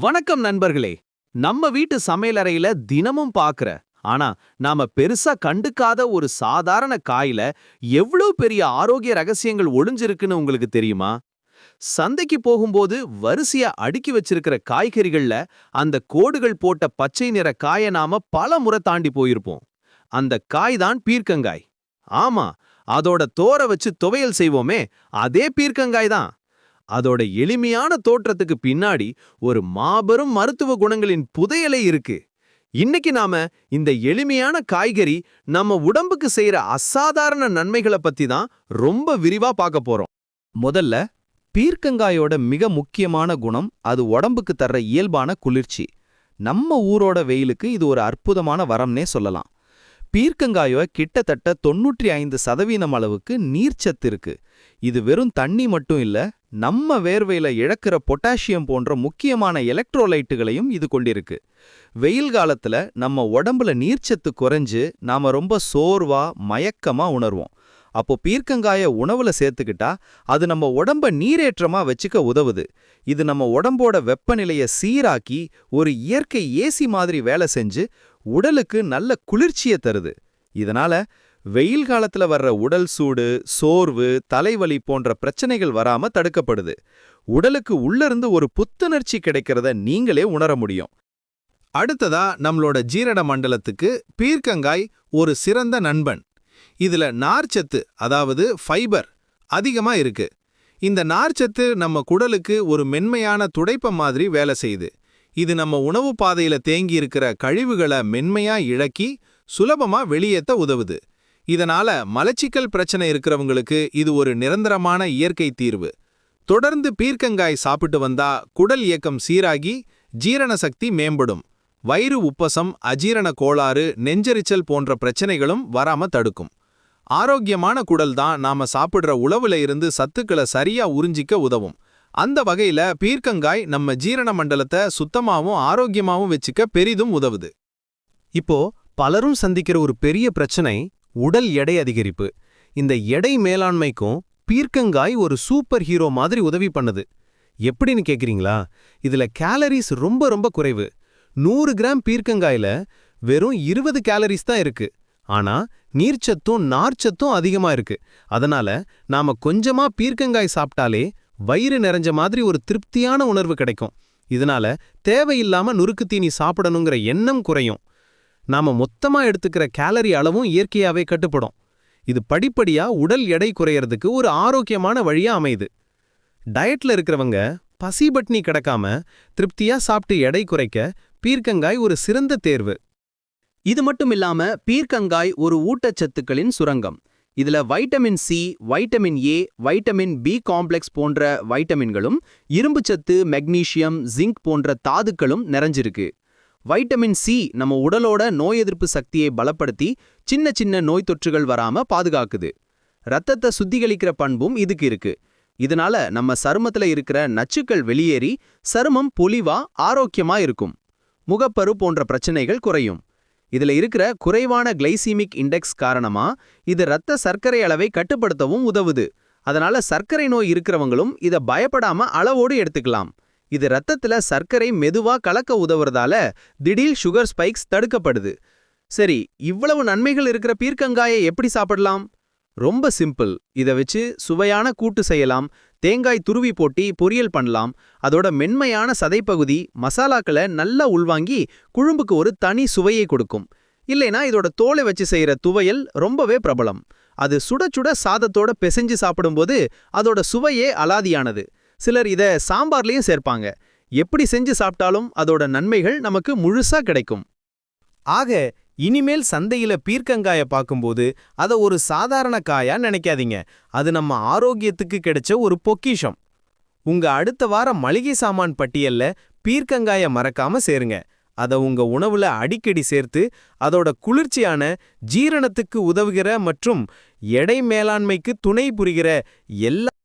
வணக்கம் நண்பர்களே. நம்ம வீட்டு சமையலறையில தினமும் பாக்குற ஆனா நாம பெருசா கண்டுக்காத ஒரு சாதாரண காயில எவ்வளவு பெரிய ஆரோக்கிய ரகசியங்கள் ஒளிஞ்சிருக்குன்னு உங்களுக்கு தெரியுமா? சந்தைக்கு போகும்போது வரிசையா அடுக்கி வச்சிருக்கிற காய்கறிகள்ல அந்த கோடுகள் போட்ட பச்சை நிற காயை நாம பல முறை தாண்டி போயிருப்போம். அந்த காய் தான் பீர்க்கங்காய். ஆமா, அதோட தோர வச்சு துவையல் செய்வோமே, அதே பீர்க்கங்காய் தான். அதோட எளிமையான தோற்றத்துக்கு பின்னாடி ஒரு மாபெரும் மருத்துவ குணங்களின் புதையலே இருக்கு. இன்னைக்கு நாம இந்த எளிமையான காய்கறி நம்ம உடம்புக்கு செய்யற அசாதாரண நன்மைகளை பத்தி தான் ரொம்ப விரிவா பார்க்க போறோம். முதல்ல, பீர்க்கங்காயோட மிக முக்கியமான குணம் அது உடம்புக்கு தர்ற இயல்பான குளிர்ச்சி. நம்ம ஊரோட வெயிலுக்கு இது ஒரு அற்புதமான வரம்னே சொல்லலாம். பீர்க்கங்காயோ கிட்டத்தட்ட 95% அளவுக்கு நீர்ச்சத்து இருக்கு. இது வெறும் தண்ணி மட்டும் இல்ல, நம்ம வேர்வையில இழக்கிற பொட்டாசியம் போன்ற முக்கியமான எலக்ட்ரோலைட்டுகளையும் இது கொண்டிருக்கு. வெயில் காலத்துல நம்ம உடம்புல நீர்ச்சத்து குறைஞ்சு நாம ரொம்ப சோர்வா மயக்கமா உணர்வோம். அப்போ பீர்க்கங்காய உணவுல சேர்த்துக்கிட்டா அது நம்ம உடம்ப நீரேற்றமா வச்சுக்க உதவுது. இது நம்ம உடம்போட வெப்பநிலைய சீராக்கி ஒரு இயற்கை ஏசி மாதிரி வேலை செஞ்சு உடலுக்கு நல்ல குளிர்ச்சியை தருது. இதனால வெயில் காலத்துல வர்ற உடல் சூடு, சோர்வு, தலைவலி போன்ற பிரச்சனைகள் வராம தடுக்கப்படுது. உடலுக்கு உள்ளிருந்து ஒரு புத்துணர்ச்சி கிடைக்கிறத நீங்களே உணர முடியும். அடுத்ததா நம்மளோட ஜீரண மண்டலத்துக்கு பீர்க்கங்காய் ஒரு சிறந்த நண்பன். இதுல நார்ச்சத்து, அதாவது ஃபைபர் அதிகமா இருக்கு. இந்த நார்ச்சத்து நம்ம குடலுக்கு ஒரு மென்மையான துடைப்பம் மாதிரி வேலை செய்யுது. இது நம்ம உணவு பாதையில தேங்கி இருக்கிற கழிவுகளை மென்மையா இழக்கி சுலபமா வெளியேற்ற உதவுது. இதனால மலச்சிக்கல் பிரச்சனை இருக்கிறவங்களுக்கு இது ஒரு நிரந்தரமான இயற்கை தீர்வு. தொடர்ந்து பீர்க்கங்காய் சாப்பிட்டு வந்தா குடல் இயக்கம் சீராகி ஜீரண சக்தி மேம்படும். வயிறு உப்பசம், அஜீரண கோளாறு, நெஞ்செரிச்சல் போன்ற பிரச்சனைகளும் வராம தடுக்கும். ஆரோக்கியமான குடல் தான் நாம சாப்பிடுற உணவுல இருந்து சத்துக்களை சரியா உறிஞ்சிக்க உதவும். அந்த வகையில பீர்க்கங்காய் நம்ம ஜீரண மண்டலத்தை சுத்தமாவும் ஆரோக்கியமாவும் வச்சுக்க பெரிதும் உதவுது. இப்போ பலரும் சந்திக்கிற ஒரு பெரிய பிரச்சனை உடல் எடை அதிகரிப்பு. இந்த எடை மேலாண்மைக்கும் பீர்க்கங்காய் ஒரு சூப்பர் ஹீரோ மாதிரி உதவி பண்ணுது. எப்படின்னு கேக்குறீங்களா? இதுல கேலரிஸ் ரொம்ப ரொம்ப குறைவு. 100 கிராம் பீர்க்கங்காயில வெறும் 20 கேலரிஸ் தான் இருக்கு. ஆனா நீர்ச்சத்தும் நார்ச்சத்தும் அதிகமா இருக்கு. அதனால நாம கொஞ்சமா பீர்க்கங்காய் சாப்பிட்டாலே வயிறு நிறைஞ்ச மாதிரி ஒரு திருப்தியான உணர்வு கிடைக்கும். இதனால தேவையில்லாம நுறுக்கு தீனி சாப்பிடணுங்கிற எண்ணம் குறையும். நாம மொத்தமா எடுத்துக்கிற கேலரி அளவும் இயற்கையாவே கட்டுப்படும். இது படிப்படியா உடல் எடை குறையறதுக்கு ஒரு ஆரோக்கியமான வழியா அமையுது. டயட்ல இருக்கிறவங்க பசி பட்னி கிடக்காம திருப்தியா சாப்பிட்டு எடை குறைக்க பீர்க்கங்காய் ஒரு சிறந்த தேர்வு. இது மட்டும் இல்லாம பீர்க்கங்காய் ஒரு ஊட்டச்சத்துக்களின் சுரங்கம். இதுல vitamin C, vitamin A, vitamin B complex போன்ற வைட்டமின்களும், இரும்புச்சத்து, மெக்னீசியம், ஜிங்க் போன்ற தாதுக்களும் நிறைஞ்சிருக்கு. வைட்டமின் சி நம்ம உடலோட நோய் எதிர்ப்பு சக்தியை பலப்படுத்தி சின்ன சின்ன நோய் தொற்றுகள் வராம பாதுகாக்குது. ரத்தத்தை சுத்திகரிக்கிற பண்பும் இதுக்கு இருக்கு. இதனால நம்ம சருமத்துல இருக்கிற நச்சுக்கள் வெளியேறி சருமம் பொலிவா ஆரோக்கியமா இருக்கும். முகப்பரு போன்ற பிரச்சனைகள் குறையும். இதுல இருக்கிற குறைவான கிளைசீமிக் இண்டெக்ஸ் காரணமா இது ரத்த சர்க்கரை அளவை கட்டுப்படுத்தவும் உதவுது. அதனால சர்க்கரை நோய் இருக்கிறவங்களும் இத பயப்படாம அளவோடு எடுத்துக்கலாம். இது ரத்தத்துல சர்க்கரை மெதுவா கலக்க உதவுறதால திடீர் சுகர் ஸ்பைக்ஸ் தடுக்கப்படுது. சரி, இவ்வளவு நன்மைகள் இருக்கிற பீர்க்கங்காயை எப்படி சாப்பிடலாம்? ரொம்ப சிம்பிள். இத வச்சு சுவையான கூட்டு செய்யலாம். தேங்காய் துருவி போட்டி பொரியல் பண்ணலாம். அதோட மென்மையான சதைப்பகுதி மசாலாக்களை நல்லா உள்வாங்கி குழம்புக்கு ஒரு தனி சுவையை கொடுக்கும். இல்லைனா இதோட தோலை வச்சு செய்யற துவையல் ரொம்பவே பிரபலம். அது சுட சுட சாதத்தோட பிசைஞ்சு சாப்பிடும்போது அதோட சுவையே அலாதியானது. சிலர் இத சாம்பார்லயும் சேர்ப்பாங்க. எப்படி செஞ்சு சாப்பிட்டாலும் அதோட நன்மைகள் நமக்கு முழுசா கிடைக்கும். ஆக இனிமேல் சந்தையில பீர்க்கங்காய பார்க்கும்போது அதை ஒரு சாதாரண காயா நினைக்காதீங்க. அது நம்ம ஆரோக்கியத்துக்கு கிடைச்ச ஒரு பொக்கிஷம். உங்க அடுத்த வார மளிகை சாமான் பட்டியல்ல பீர்க்கங்காய மறக்காம சேருங்க. அதை உங்க உணவுல அடிக்கடி சேர்த்து அதோட குளிர்ச்சியான ஜீரணத்துக்கு உதவுகிற மற்றும் எடை மேலாண்மைக்கு துணை புரிகிற எல்லா